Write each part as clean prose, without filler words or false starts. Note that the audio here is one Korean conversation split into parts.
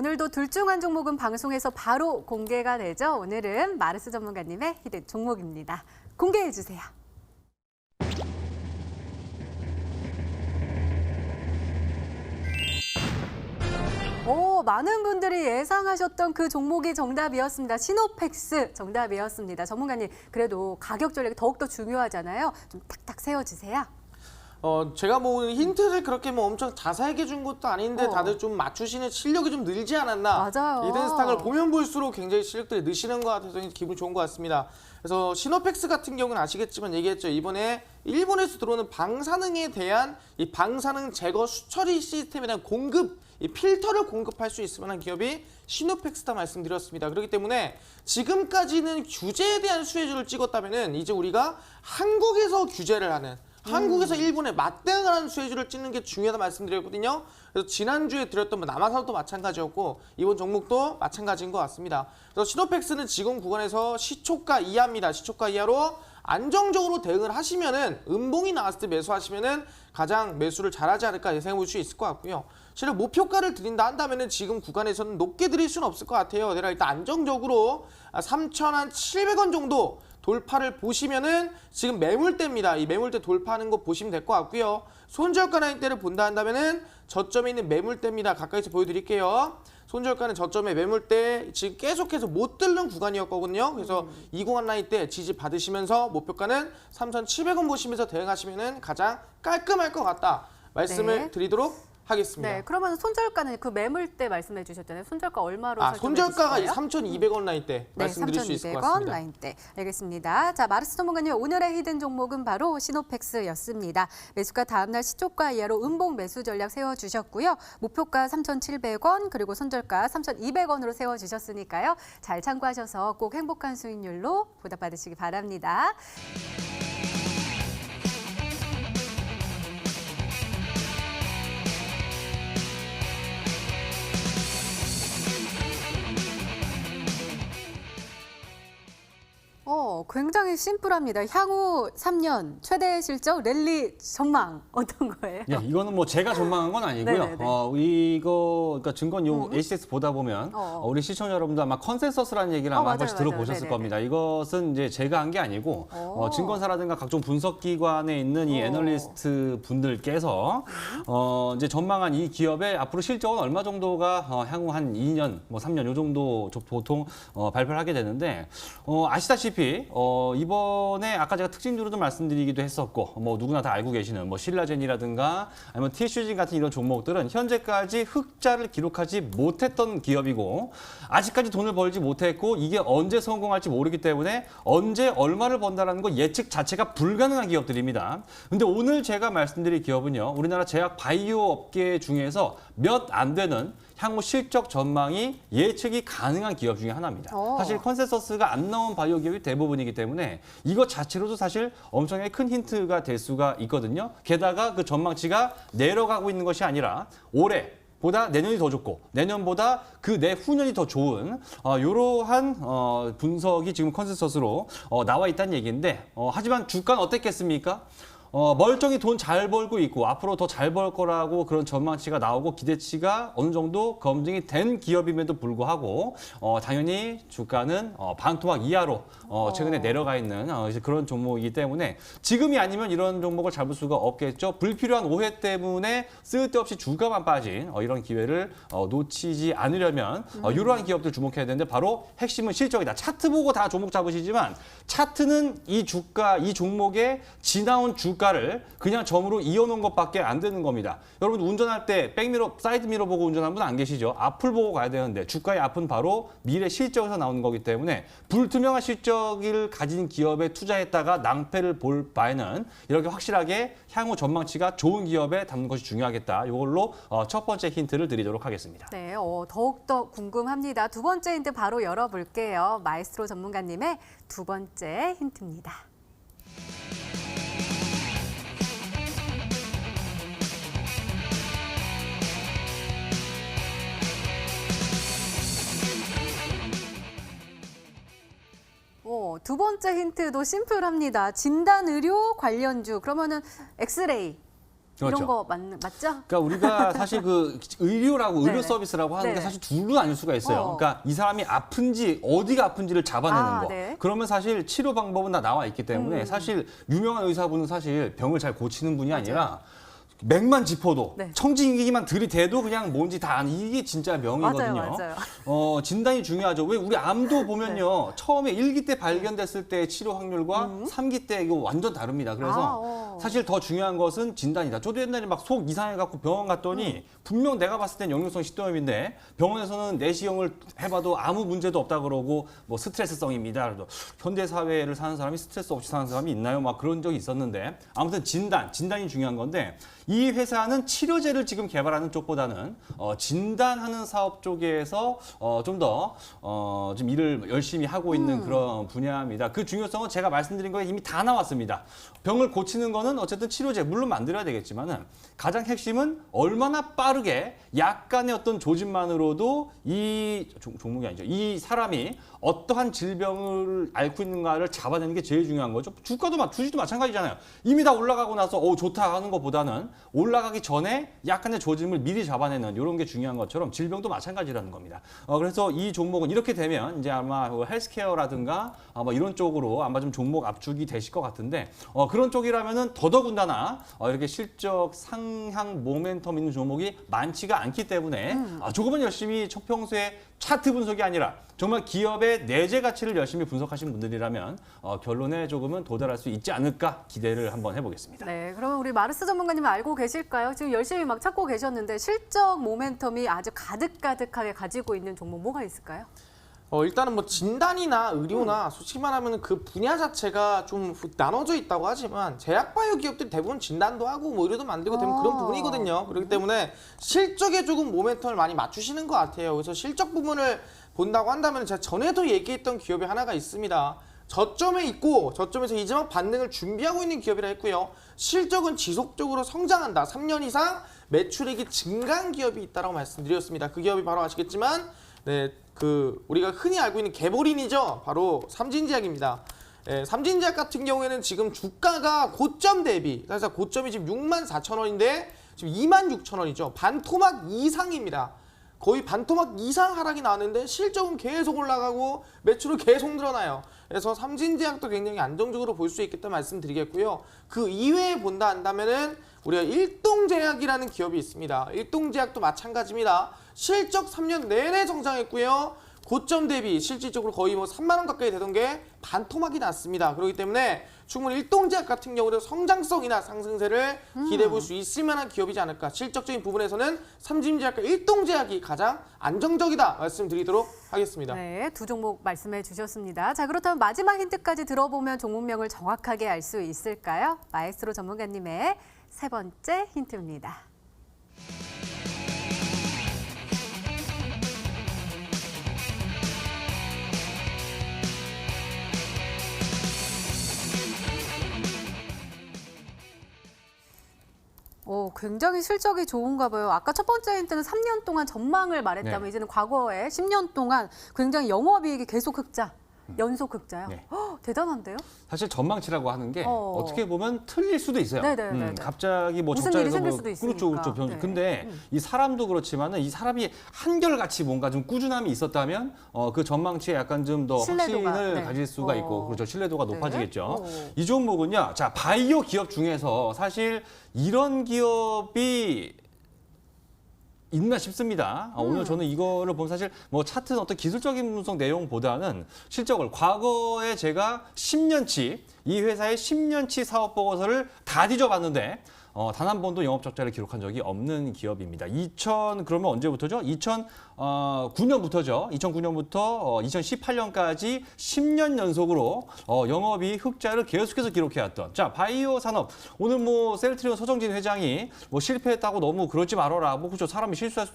오늘도 둘 중 한 종목은 방송에서 바로 공개가 되죠. 오늘은 마르스 전문가님의 히든 종목입니다. 공개해 주세요. 많은 분들이 예상하셨던 그 종목이 정답이었습니다. 시노펙스 정답이었습니다. 전문가님, 그래도 가격 전략이 더욱더 중요하잖아요. 좀 탁탁 세워주세요. 제가 뭐 힌트를 그렇게 뭐 엄청 자세하게 준 것도 아닌데 다들 좀 맞추시는 실력이 좀 늘지 않았나. 맞아요. 히든 스탁을 보면 볼수록 굉장히 실력들이 느시는 것 같아서 기분 좋은 것 같습니다. 그래서 시노펙스 같은 경우는 아시겠지만 얘기했죠. 이번에 일본에서 들어오는 방사능에 대한 이 방사능 제거 수처리 시스템에 대한 공급, 이 필터를 공급할 수 있을 만한 기업이 시노펙스다 말씀드렸습니다. 그렇기 때문에 지금까지는 규제에 대한 수혜주를 찍었다면은 이제 우리가 한국에서 규제를 하는, 한국에서 일본에 맞대응을 하는 수혜주를 찍는 게 중요하다 말씀드렸거든요. 그래서 지난주에 드렸던 남아산도 마찬가지였고 이번 종목도 마찬가지인 것 같습니다. 그래서 시노펙스는 지금 구간에서 시초가 이하입니다. 시초가 이하로 안정적으로 대응을 하시면은 음봉이 나왔을 때 매수하시면은 가장 매수를 잘하지 않을까 예상해 볼 수 있을 것 같고요. 실은 목표가를 드린다 한다면은 지금 구간에서는 높게 드릴 수는 없을 것 같아요. 내가 일단 안정적으로 3,700원 정도 돌파를 보시면은 지금 매물대입니다. 이 매물대 돌파하는 거 보시면 될 것 같고요. 손절가 라인대를 본다 한다면은 저점에 있는 매물대입니다. 가까이서 보여드릴게요. 손절가는 저점의 매물대 지금 계속해서 못 뚫는 구간이었거든요. 그래서 201 라인 때 지지 받으시면서 목표가는 3,700원 보시면서 대응하시면은 가장 깔끔할 것 같다 말씀을 드리도록 하겠습니다. 네, 그러면 손절가는 그 매물대 말씀해 주셨잖아요. 손절가 얼마로 설정해 손절가가 주실까요? 3,200원 라인 때 말씀드릴 수 있을 것 3,200원 같습니다. 라인대. 알겠습니다. 자, 마르스 전문가님, 오늘의 히든 종목은 바로 시노펙스였습니다. 매수가 다음날 시초가 이하로 음봉 매수 전략 세워주셨고요. 목표가 3,700원 그리고 손절가 3,200원으로 세워주셨으니까요. 잘 참고하셔서 꼭 행복한 수익률로 보답받으시기 바랍니다. 굉장히 심플합니다. 향후 3년 최대 실적 랠리 전망 어떤 거예요? 예, 이거는 뭐 제가 전망한 건 아니고요. 네네네. 그러니까 증권 요 HTS 보다 보면 우리 시청자 여러분들 아마 컨센서스라는 얘기를 아마 한 번씩 들어보셨을 네네네. 겁니다. 이것은 이제 제가 한 게 아니고 증권사라든가 각종 분석기관에 있는 이 애널리스트 분들께서 이제 전망한 이 기업의 앞으로 실적은 얼마 정도가 향후 한 2년, 뭐 3년 요 정도 보통 발표를 하게 되는데 아시다시피 이번에 아까 제가 특징주로도 말씀드리기도 했었고 뭐 누구나 다 알고 계시는 뭐 신라젠이라든가 아니면 TSG 같은 이런 종목들은 현재까지 흑자를 기록하지 못했던 기업이고 아직까지 돈을 벌지 못했고 이게 언제 성공할지 모르기 때문에 언제 얼마를 번다라는 거 예측 자체가 불가능한 기업들입니다. 근데 오늘 제가 말씀드릴 기업은요. 우리나라 제약 바이오 업계 중에서 몇 안 되는 향후 실적 전망이 예측이 가능한 기업 중에 하나입니다. 사실 컨센서스가 안 나온 바이오 기업이 대부분이기 때문에 이것 자체로도 사실 엄청나게 큰 힌트가 될 수가 있거든요. 게다가 그 전망치가 내려가고 있는 것이 아니라 올해 보다 내년이 더 좋고 내년보다 그 내후년이 더 좋은 이러한 분석이 지금 컨센서스로 나와 있다는 얘기인데 하지만 주가는 어땠겠습니까? 멀쩡히 돈 잘 벌고 있고 앞으로 더 잘 벌 거라고 그런 전망치가 나오고 기대치가 어느 정도 검증이 된 기업임에도 불구하고 당연히 주가는 반토막 이하로 최근에 내려가 있는 그런 종목이기 때문에 지금이 아니면 이런 종목을 잡을 수가 없겠죠. 불필요한 오해 때문에 쓸데없이 주가만 빠진 이런 기회를 놓치지 않으려면 이러한 기업들 주목해야 되는데 바로 핵심은 실적이다. 차트 보고 다 종목 잡으시지만 차트는 이 주가, 이 종목의 지나온 주가를 그냥 점으로 이어놓은 것밖에 안 되는 겁니다. 여러분 운전할 때 백미러, 사이드미러 보고 운전하는 분 안 계시죠? 앞을 보고 가야 되는데 주가의 앞은 바로 미래 실적에서 나오는 거기 때문에 불투명한 실적을 가진 기업에 투자했다가 낭패를 볼 바에는 이렇게 확실하게 향후 전망치가 좋은 기업에 담는 것이 중요하겠다. 이걸로 첫 번째 힌트를 드리도록 하겠습니다. 네, 더욱더 궁금합니다. 두 번째 힌트 바로 열어볼게요. 마에스트로 전문가님의 두 번째 힌트입니다. 두 번째 힌트도 심플합니다. 진단의료 관련주, 그러면은 엑스레이, 그렇죠. 이런 거 맞죠? 그러니까 우리가 사실 그 의료라고 의료 네네. 서비스라고 하는 게 네네. 사실 둘로 나뉠 수가 있어요. 그러니까 이 사람이 아픈지 어디가 아픈지를 잡아내는 거. 네. 그러면 사실 치료 방법은 다 나와 있기 때문에 사실 유명한 의사분은 사실 병을 잘 고치는 분이 아니라 맥만 짚어도 네. 청진기기만 들이대도 그냥 뭔지 다 아는 이게 진짜 명이거든요. 맞아요. 진단이 중요하죠. 왜 우리 암도 보면요. 처음에 1기 때 발견됐을 때의 치료 확률과 3기 때 이거 완전 다릅니다. 그래서 사실 더 중요한 것은 진단이다. 저도 옛날에 막 속 이상해갖고 병원 갔더니 분명 내가 봤을 땐 역류성 식도염인데 병원에서는 내시경을 해봐도 아무 문제도 없다 그러고 뭐 스트레스성입니다. 그래도 현대 사회를 사는 사람이 스트레스 없이 사는 사람이 있나요? 막 그런 적이 있었는데 아무튼 진단이 중요한 건데 이 회사는 치료제를 지금 개발하는 쪽보다는 진단하는 사업 쪽에서 좀 더 좀 일을 열심히 하고 있는 그런 분야입니다. 그 중요성은 제가 말씀드린 거에 이미 다 나왔습니다. 병을 고치는 거는 어쨌든 치료제 물론 만들어야 되겠지만은 가장 핵심은 얼마나 빠르게 약간의 어떤 조짐만으로도 이 종목이 아니죠. 이 사람이 어떠한 질병을 앓고 있는가를 잡아내는 게 제일 중요한 거죠. 주식도 마찬가지잖아요. 이미 다 올라가고 나서 좋다 하는 것보다는 올라가기 전에 약간의 조짐을 미리 잡아내는 이런 게 중요한 것처럼 질병도 마찬가지라는 겁니다. 그래서 이 종목은 이렇게 되면 이제 아마 헬스케어라든가 아마 이런 쪽으로 아마 좀 종목 압축이 되실 것 같은데 그런 쪽이라면은 더더군다나 이렇게 실적 상향 모멘텀 있는 종목이 많지가 않기 때문에 조금은 열심히 평소에 차트 분석이 아니라 정말 기업의 내재 가치를 열심히 분석하신 분들이라면 결론에 조금은 도달할 수 있지 않을까 기대를 한번 해보겠습니다. 네, 그러면 우리 마르스 전문가님 알고 계실까요? 지금 열심히 막 찾고 계셨는데 실적 모멘텀이 아주 가득가득하게 가지고 있는 종목 뭐가 있을까요? 일단은 뭐 진단이나 의료나 솔직히 말하면 그 분야 자체가 좀 나눠져 있다고 하지만 제약바이오 기업들이 대부분 진단도 하고 뭐 의료도 만들고 되면 그런 부분이거든요. 그렇기 때문에 실적에 조금 모멘텀을 많이 맞추시는 것 같아요. 그래서 실적 부분을 본다고 한다면 제가 전에도 얘기했던 기업이 하나가 있습니다. 저점에 있고 저점에서 이제막 반등을 준비하고 있는 기업이라 했고요. 실적은 지속적으로 성장한다. 3년 이상 매출액이 증가한 기업이 있다고 말씀드렸습니다. 그 기업이 바로 아시겠지만 우리가 흔히 알고 있는 개보린이죠. 바로 삼진제약입니다. 삼진제약 같은 경우에는 지금 주가가 고점 대비, 그래서 고점이 지금 64,000원인데 지금 26,000원이죠. 반토막 이상입니다. 거의 반토막 이상 하락이 나왔는데 실적은 계속 올라가고 매출은 계속 늘어나요. 그래서 삼진제약도 굉장히 안정적으로 볼 수 있겠다는 말씀드리겠고요. 그 이외에 본다 한다면은 우리가 일동제약이라는 기업이 있습니다. 일동제약도 마찬가지입니다. 실적 3년 내내 성장했고요. 고점 대비 실질적으로 거의 뭐 3만 원 가까이 되던 게 반토막이 났습니다. 그렇기 때문에 충분히 일동제약 같은 경우는 성장성이나 상승세를 기대해 볼 수 있을 만한 기업이지 않을까. 실적적인 부분에서는 삼진제약과 일동제약이 가장 안정적이다 말씀드리도록 하겠습니다. 네, 두 종목 말씀해 주셨습니다. 자, 그렇다면 마지막 힌트까지 들어보면 종목명을 정확하게 알 수 있을까요? 마에스트로 전문가님의 세 번째 힌트입니다. 굉장히 실적이 좋은가 봐요. 아까 첫 번째 힌트는 3년 동안 전망을 말했다면 네. 이제는 과거에 10년 동안 굉장히 영업이익이 계속 흑자, 연속 흑자요. 네. 대단한데요? 사실 전망치라고 하는 게 어떻게 보면 틀릴 수도 있어요. 네네네네. 갑자기 뭐 무슨 적자에서 일이 생길 수도 있으니까. 그렇죠. 네. 근데 이 사람도 그렇지만은 이 사람이 한결같이 뭔가 좀 꾸준함이 있었다면 그 전망치에 약간 좀 더 신뢰도가, 확신을 네. 가질 수가 있고 그렇죠. 신뢰도가 네. 높아지겠죠. 이 종목은요. 자, 바이오 기업 중에서 사실 이런 기업이 있나 싶습니다. 오늘 저는 이거를 보면 사실 뭐 차트는 어떤 기술적인 분석 내용보다는 실적을 과거에 제가 10년치 이 회사의 10년치 사업 보고서를 다 뒤져봤는데 단 한 번도 영업 적자를 기록한 적이 없는 기업입니다. 그러면 언제부터죠? 2009년부터죠. 2009년부터 2018년까지 10년 연속으로 영업이 흑자를 계속해서 기록해왔던. 자, 바이오 산업. 오늘 뭐 셀트리온 서정진 회장이 뭐 실패했다고 너무 그러지 말아라. 뭐 그렇죠. 사람이 실패할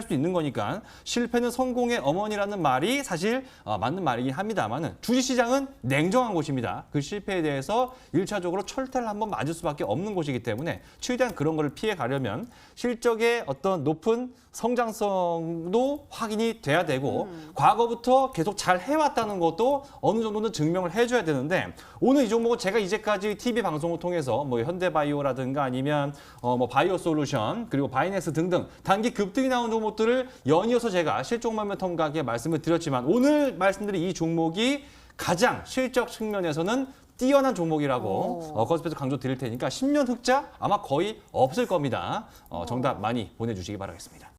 수도 있는 거니까. 실패는 성공의 어머니라는 말이 사실 맞는 말이긴 합니다만은 주식시장은 냉정한 곳입니다. 그 실패에 대해서 1차적으로 철퇴를 한번 맞을 수밖에 없는 곳이기 때문에 최대한 그런 거를 피해 가려면 실적의 어떤 높은 성장성도 확인이 돼야 되고 과거부터 계속 잘 해왔다는 것도 어느 정도는 증명을 해줘야 되는데 오늘 이 종목은 제가 이제까지 TV 방송을 통해서 뭐 현대바이오라든가 아니면 뭐 바이오솔루션 그리고 바이넥스 등등 단기 급등이 나온 종목들을 연이어서 제가 실적 모멘텀 가게 말씀을 드렸지만 오늘 말씀드린 이 종목이 가장 실적 측면에서는 뛰어난 종목이라고 거듭해서 강조 드릴 테니까 10년 흑자 아마 거의 없을 겁니다. 정답 많이 보내주시기 바라겠습니다.